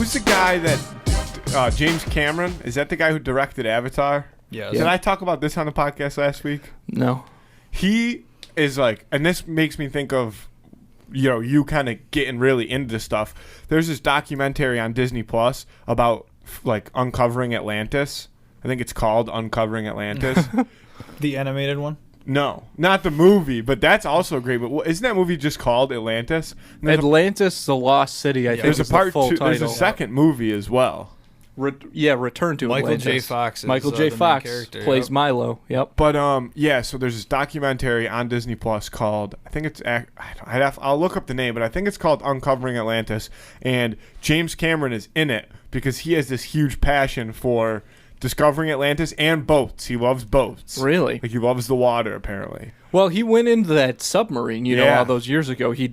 Who's the guy that James Cameron? Is that the guy who directed Avatar? Yeah. Did I talk about this on the podcast last week? No. He is like, and this makes me think of, you know, you kind of getting really into this stuff. There's this documentary on Disney Plus about like uncovering Atlantis. I think it's called Uncovering Atlantis. The animated one? No, not the movie, but that's also great. But isn't that movie just called Atlantis? Atlantis, the Lost City, I think there's a is part the full two. title. There's a second movie as well. Return to Michael Atlantis. J. Fox. Michael J. Fox plays Milo. Yep. But yeah. So there's this documentary on Disney Plus called, I think it's, I'll look up the name, but I think it's called Uncovering Atlantis, and James Cameron is in it because he has this huge passion for discovering Atlantis and boats. He loves boats. Really? Like he loves the water, apparently. Well, he went into that submarine, you know, Yeah. all those years ago. He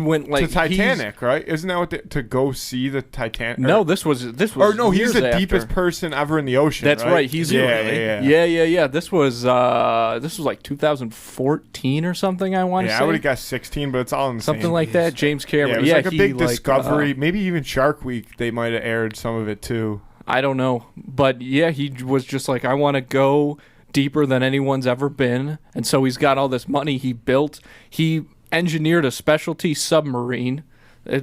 went like to Titanic, right? Isn't that what to go see the Titanic? No, this was Or no, he's years the after. deepest person ever in the ocean. That's right. He's yeah. This was like 2014 or something. I want to say. I would have guessed 16, but it's all in the something same. like that. James Cameron. Yeah, it was like a big like, discovery. Maybe even Shark Week. They might have aired some of it too. I don't know, but yeah, he was just like, I want to go deeper than anyone's ever been, and so he's got all this money. He engineered a specialty submarine,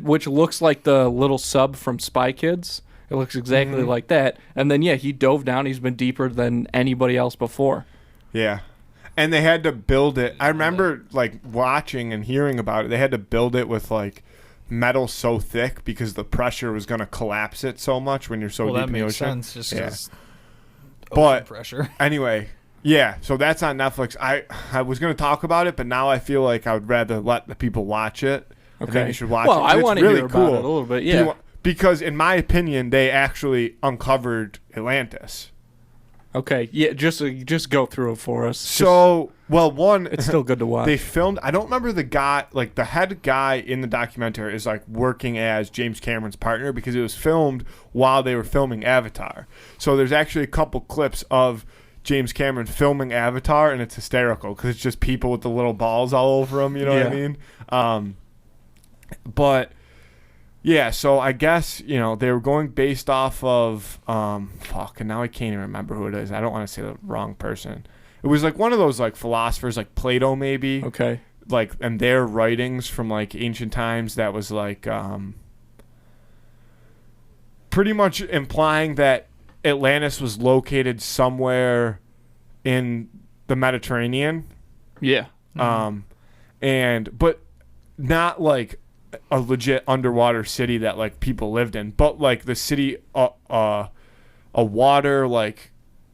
which looks like the little sub from Spy Kids. It looks exactly like that. And then he dove down. He's been deeper than anybody else before. Yeah. And they had to build it. I remember like watching and hearing about it. They had to build it with like metal so thick because the pressure was going to collapse it so much when you're so deep in the ocean. Sense, just 'cause but pressure. Anyway, yeah, so that's on Netflix. I was going to talk about it, but now I feel like I would rather let the people watch it. Okay. I think you should watch well, it. I want to really hear cool. about it a little bit. Yeah. Because in my opinion, they actually uncovered Atlantis. Okay. Yeah, just go through it for us. So, well, one, it's still good to watch. They filmed, I don't remember the guy, like the head guy in the documentary is like working as James Cameron's partner because it was filmed while they were filming Avatar. So there's actually a couple clips of James Cameron filming Avatar, and it's hysterical because it's just people with the little balls all over them, you know what I mean? But yeah, so I guess, you know, they were going based off of, and now I can't even remember who it is. I don't want to say the wrong person. It was like one of those like philosophers, like Plato maybe. Okay. Like, and their writings from like ancient times that was like pretty much implying that Atlantis was located somewhere in the Mediterranean. Yeah. But not like a legit underwater city that like people lived in, but like the city, a water, like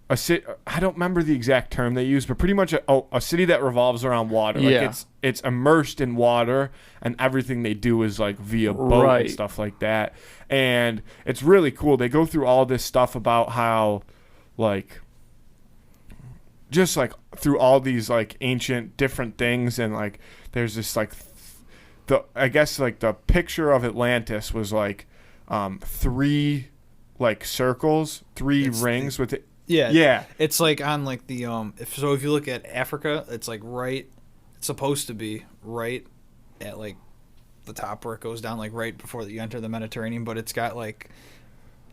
a city. I don't remember the exact term they use, but pretty much a city that revolves around water. Like it's immersed in water, and everything they do is like via boat and stuff like that. And it's really cool. They go through all this stuff about how, like, just like through all these like ancient different things, and like there's this like. I guess like the picture of Atlantis was like 3 like circles, 3 rings with it. Yeah. It's like on like the if you look at Africa, it's like it's supposed to be right at like the top where it goes down, like right before you enter the Mediterranean, but it's got like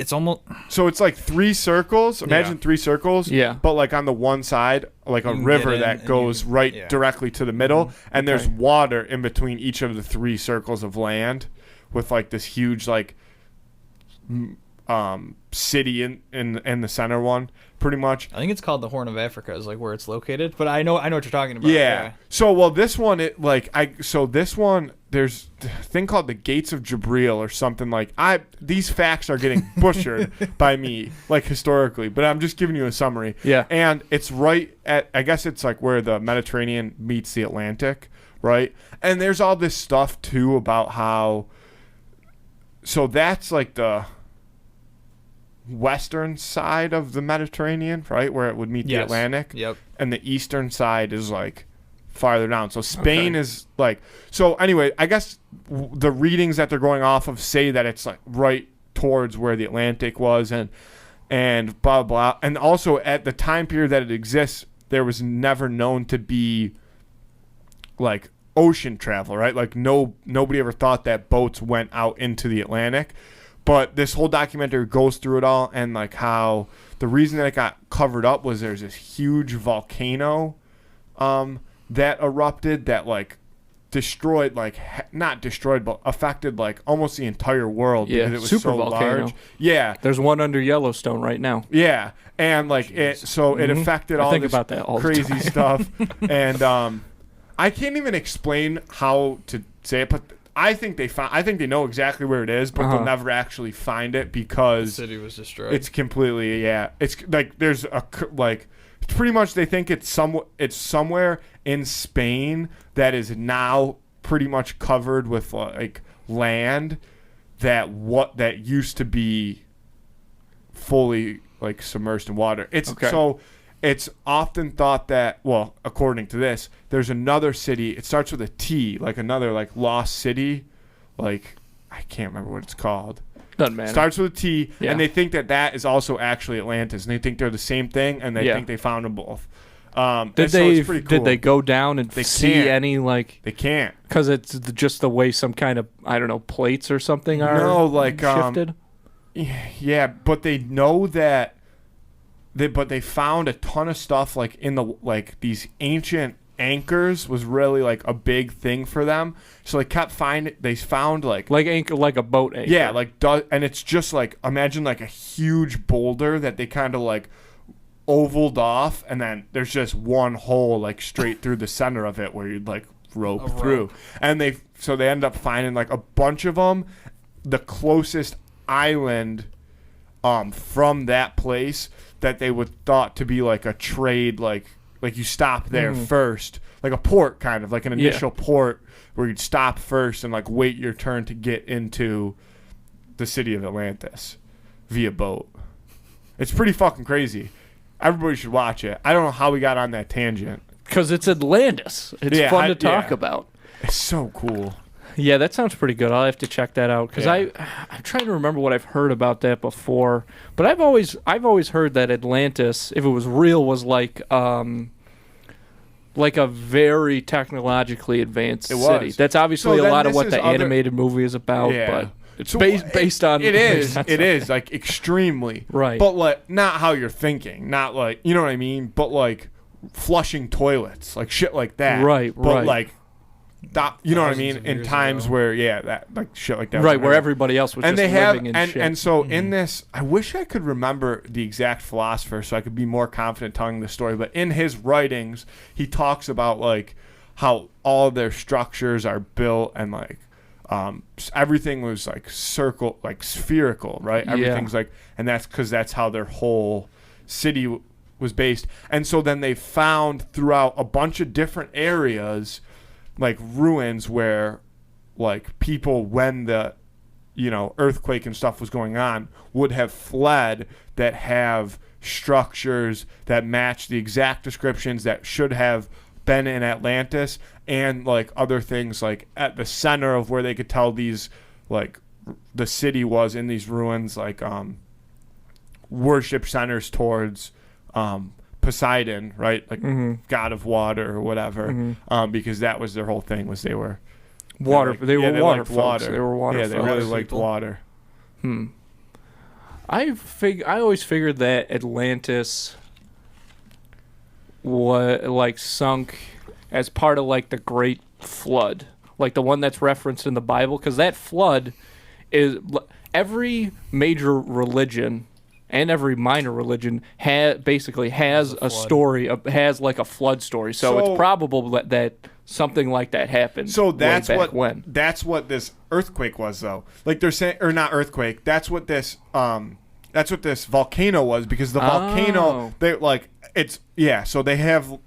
it's almost so it's like 3 circles. Imagine 3 circles. Yeah. But like on the one side, like a river that goes directly to the middle, and there's water in between each of the 3 circles of land, with like this huge like city in the center one, pretty much. I think it's called the Horn of Africa is like where it's located, but I know what you're talking about. Yeah. So well, this one this one there's a thing called the Gates of Jabril or something like. These facts are getting butchered by me like historically, but I'm just giving you a summary. Yeah. And it's right at, I guess it's like where the Mediterranean meets the Atlantic, right? And there's all this stuff too about how. So that's like the western side of the Mediterranean, right, where it would meet the Atlantic. Yep. And the eastern side is like farther down. So Spain is like. So anyway, I guess the readings that they're going off of say that it's like right towards where the Atlantic was, and blah blah. And also at the time period that it exists, there was never known to be like ocean travel, right? Like nobody ever thought that boats went out into the Atlantic. but this whole documentary goes through it all, and like how the reason that it got covered up was there's this huge volcano that erupted that like destroyed, like not destroyed, but affected like almost the entire world because it was super so volcano. large. Yeah, There's one under Yellowstone right now. yeah, and like it affected all think this about that all the crazy time. stuff, and I can't even explain how to say it, but I think they know exactly where it is, but they'll never actually find it The because city was destroyed. it's completely it's like there's it's pretty much they think it's somewhere in Spain that is now pretty much covered with like land that used to be fully like submerged in water. So it's often thought that, well, according to this, there's another city. It starts with a T, like another like lost city, like I can't remember what it's called. Doesn't matter. Starts with a T, Yeah. and they think that is also actually Atlantis, and they think they're the same thing, and they think they found them both. Did they go down and see can't. any like? They can't. Because it's just the way some kind of I don't know plates or something are shifted. Yeah, but they know that. But they found a ton of stuff like in the like these ancient anchors was really like a big thing for them. So they kept finding. They found like anchor, like a boat anchor. yeah, and it's just like imagine like a huge boulder that they kind of like ovaled off, and then there's just one hole like straight through the center of it where you'd like rope through, and they end up finding like a bunch of them. The closest island from that place that they would thought to be like a trade, like you stop there first, like a port, kind of like an initial port where you'd stop first and like wait your turn to get into the city of Atlantis via boat. It's pretty fucking crazy. Everybody should watch it. I don't know how we got on that tangent. Because it's Atlantis. It's fun to talk about. It's so cool. Yeah, that sounds pretty good. I'll have to check that out because Yeah. I'm trying to remember what I've heard about that before. But I've always heard that Atlantis, if it was real, was like a very technologically advanced city. That's obviously a lot of what the animated movie is about. Yeah. But it's based on it is like extremely right, but like not how you're thinking, not like you know what I mean, but like flushing toilets, like shit like that, right, but like that, you know what I Thousands mean, of in years times ago. where that like shit like that, right, where everybody else was and just they have living in shit. and so in this, I wish I could remember the exact philosopher so I could be more confident telling the story, but in his writings he talks about like how all their structures are built and like everything was like spherical, right? Everything's like, and that's because that's how their whole city was based. And so then they found throughout a bunch of different areas like ruins where like people, when the earthquake and stuff was going on, would have fled, that have structures that match the exact descriptions that should have been in Atlantis, and like other things like at the center of where they could tell these like the city was in these ruins, like worship centers towards Poseidon, right? Like god of water or whatever, because that was their whole thing, was they were water. Like, they were water liked folks. water. They were water. Yeah, they folks. really liked water. I always figured that Atlantis was like sunk as part of like the Great Flood, like the one that's referenced in the Bible, because that flood is every major religion and every minor religion basically has a story, has like a flood story. So it's probable that something like that happened. So that's way back that's what this earthquake was, though. Like they're saying, or not earthquake. That's what this volcano was, because the volcano, they like it's So they have.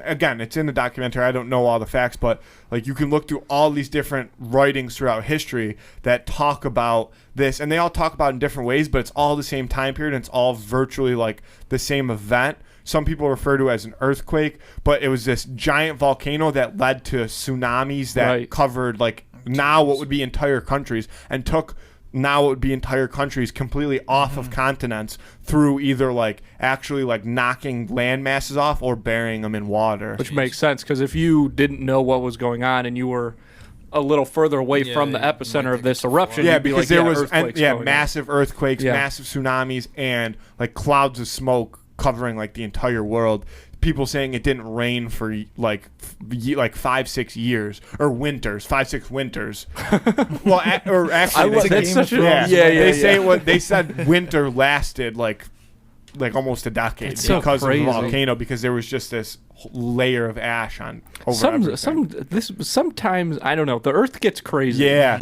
Again, it's in the documentary. I don't know all the facts, but like you can look through all these different writings throughout history that talk about this, and they all talk about it in different ways, but it's all the same time period, and it's all virtually like the same event. Some people refer to it as an earthquake, but it was this giant volcano that led to tsunamis that covered like now what would be entire countries, and took now it would be entire countries completely off of continents through either like actually like knocking land masses off or burying them in water. Which makes sense, because if you didn't know what was going on and you were a little further away Yeah, from the you might epicenter of think this it's a eruption, flood. Yeah, you'd be because like, there was earthquakes going on. massive earthquakes, Yeah. massive tsunamis, and like clouds of smoke covering like the entire world. People saying it didn't rain for like 5-6 years or winters, 5-6 winters. Well, or actually, love- that's such a- yeah, They yeah, say yeah. what they said. Winter lasted like almost a decade That's so because of crazy. the volcano, because there was just this layer of ash on over everything. Sometimes I don't know. The Earth gets crazy. Yeah.